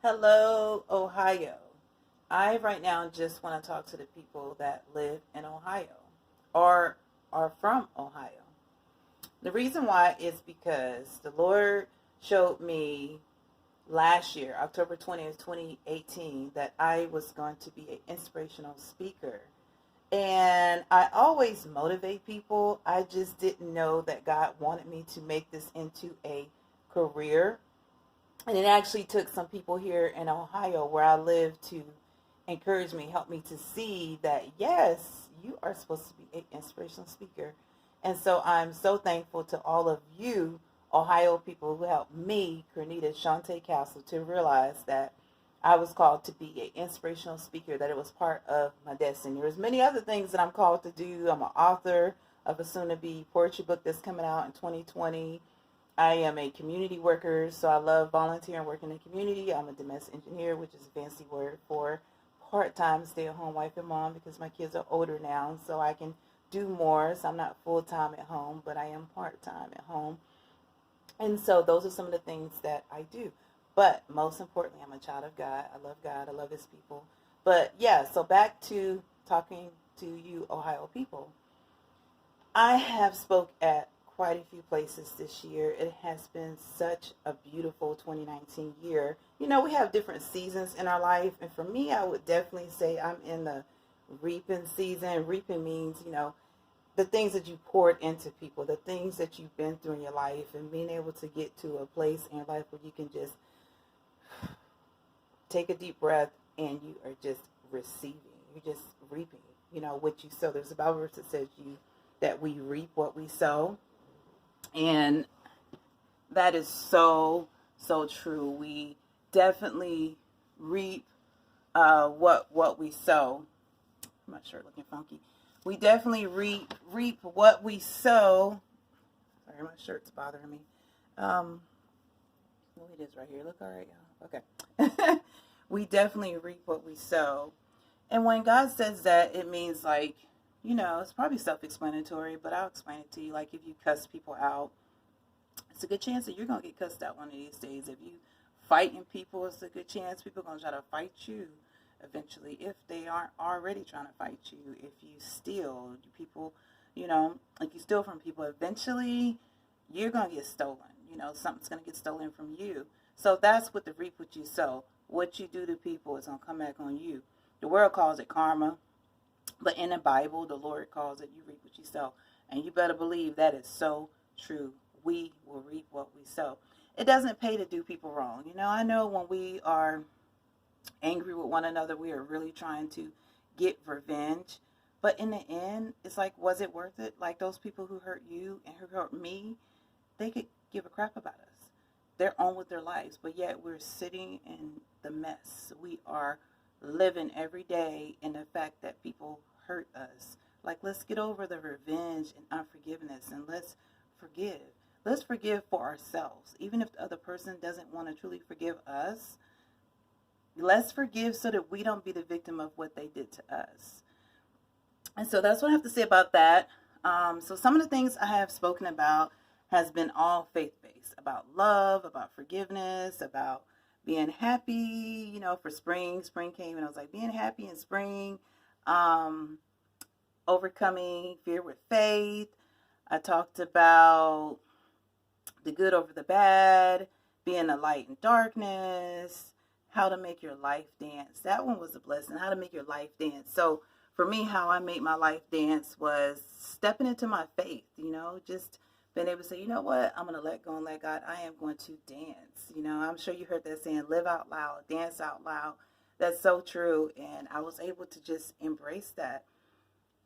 Hello, Ohio. I right now just want to talk to the people that live in Ohio or are from Ohio. The reason why is because the Lord showed me last year, October 20th, 2018, that I was going to be an inspirational speaker. And I always motivate people. I just didn't know that God wanted me to make this into a career. And it actually took some people here in Ohio where I live to encourage me, help me to see that yes, you are supposed to be an inspirational speaker. And so I'm so thankful to all of you Ohio people who helped me, Cornita Shante Castle, to realize that I was called to be an inspirational speaker, that it was part of my destiny. There's many other things that I'm called to do. I'm an author of a soon-to-be poetry book that's coming out in 2020. I am a community worker, so I love volunteering, working in the community. I'm a domestic engineer, which is a fancy word for part-time stay-at-home wife and mom because my kids are older now, so I can do more. So I'm not full-time at home, but I am part-time at home. And so those are some of the things that I do. But most importantly, I'm a child of God. I love God. I love his people. But yeah, so back to talking to you Ohio people. I have spoke at quite a few places this year. It has been such a beautiful 2019 year. You know, we have different seasons in our life, and for me, I would definitely say I'm in the reaping season. Reaping means, the things that you poured into people, the things that you've been through in your life, and being able to get to a place in your life where you can just take a deep breath and you are just receiving. You're just reaping, what you sow. There's a Bible verse that says that we reap what we sow. And that is so, so true. We definitely reap what we sow. My shirt looking funky. We definitely reap what we sow. Sorry, my shirt's bothering me. It is right here. Look, all right, y'all. Okay. We definitely reap what we sow. And when God says that, it means it's probably self-explanatory, but I'll explain it to you. Like if you cuss people out, it's a good chance that you're going to get cussed out one of these days. If you fighting people, it's a good chance people are going to try to fight you eventually if they aren't already trying to fight you. If you steal people, like you steal from people, eventually you're going to get stolen. Something's going to get stolen from you. So that's what the reap what you sow. What you do to people is going to come back on you. The world calls it karma, but in the Bible, the Lord calls it you reap what you sow. And you better believe that is so true. We will reap what we sow. It doesn't pay to do people wrong. I know when we are angry with one another, we are really trying to get revenge. But in the end, it's like, was it worth it? Like those people who hurt you and who hurt me, they could give a crap about us. They're on with their lives, but yet we're sitting in the mess. We are living every day in the fact that people hurt us. Like, let's get over the revenge and unforgiveness and let's forgive. Let's forgive for ourselves. Even if the other person doesn't want to truly forgive us, let's forgive so that we don't be the victim of what they did to us. And so that's what I have to say about that. So some of the things I have spoken about has been all faith-based, about love, about forgiveness, about being happy, for spring. Spring came and I was like, being happy in spring, overcoming fear with faith. I talked about the good over the bad, being a light in darkness, how to make your life dance. That one was a blessing, how to make your life dance. So for me, how I made my life dance was stepping into my faith, just being able to say, you know what, I'm going to let go and let God. I am going to dance. I'm sure you heard that saying, live out loud, dance out loud. That's so true. And I was able to just embrace that.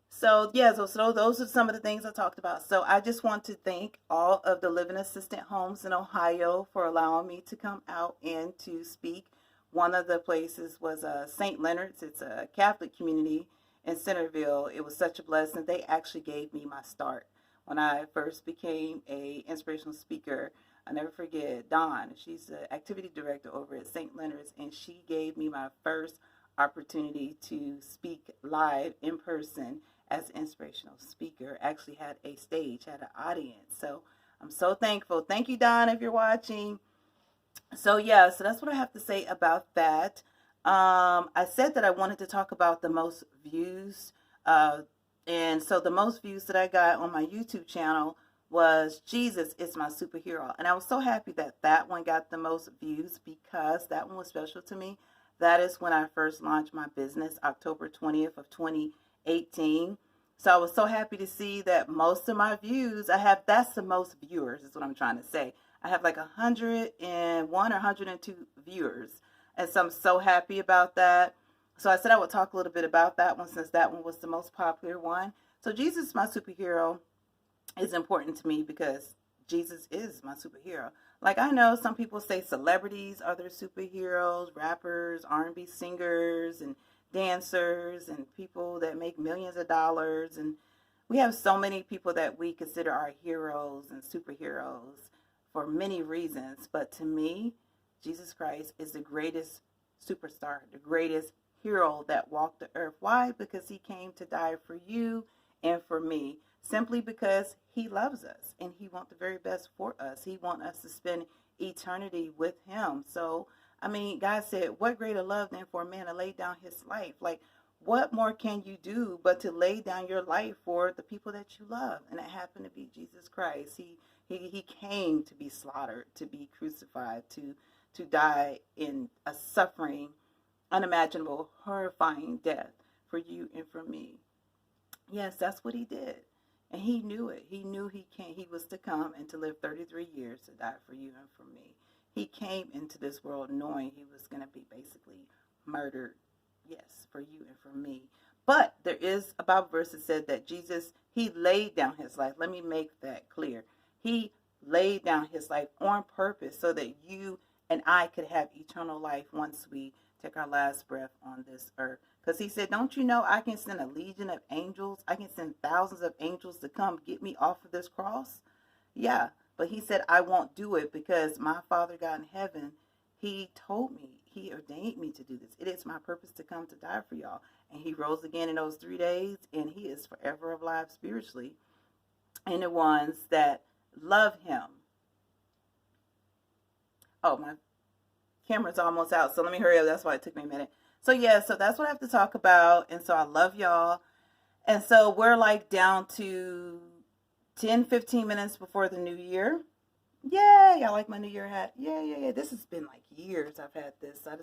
So, yeah, so those are some of the things I talked about. So I just want to thank all of the living assistant homes in Ohio for allowing me to come out and to speak. One of the places was St. Leonard's. It's a Catholic community in Centerville. It was such a blessing. They actually gave me my start. When I first became a inspirational speaker, I'll never forget Dawn. She's the activity director over at St. Leonard's, and she gave me my first opportunity to speak live in person as an inspirational speaker. Actually had a stage, had an audience. So I'm so thankful. Thank you, Dawn, if you're watching. So yeah, so that's what I have to say about that. I said that I wanted to talk about the most views, uh, and so the most views that I got on my YouTube channel was Jesus is my superhero, and I was so happy that that one got the most views because that one was special to me. That is when I first launched my business, October 20th of 2018. So I was so happy to see that most of my views I have. That's the most viewers, is what I'm trying to say. I have like 101 or 102 viewers. And so I'm so happy about that. So I said I would talk a little bit about that one since that one was the most popular one. So Jesus, my superhero, is important to me because Jesus is my superhero. Like I know some people say celebrities are their superheroes, rappers, R&B singers, and dancers, and people that make millions of dollars. And we have so many people that we consider our heroes and superheroes for many reasons. But to me, Jesus Christ is the greatest superstar, the greatest hero that walked the earth. Why? Because he came to die for you and for me, simply because he loves us and he wants the very best for us. He wants us to spend eternity with him. So, I mean, God said, what greater love than for a man to lay down his life? Like, what more can you do but to lay down your life for the people that you love? And it happened to be Jesus Christ. He came to be slaughtered, to be crucified, to die in a suffering, unimaginable, horrifying death for you and for me. Yes, that's what he did. And he knew it. He knew he was to come and to live 33 years to die for you and for me. He came into this world knowing he was going to be basically murdered, yes, for you and for me. But there is a Bible verse that said that Jesus, he laid down his life. Let me make that clear. He laid down his life on purpose so that you and I could have eternal life once we take our last breath on this earth. Because he said, don't you know I can send a legion of angels? I can send thousands of angels to come get me off of this cross. Yeah, but he said, I won't do it because my Father God in heaven, he told me, he ordained me to do this. It is my purpose to come to die for y'all. And he rose again in those 3 days, and he is forever alive spiritually. And the ones that love him. Oh, my camera's almost out, so let me hurry up. That's why it took me a minute. So yeah, so that's what I have to talk about. And so I love y'all. And so we're like down to 10, 15 minutes before the new year. Yay! I like my new year hat. Yeah. This has been like years I've had this. So I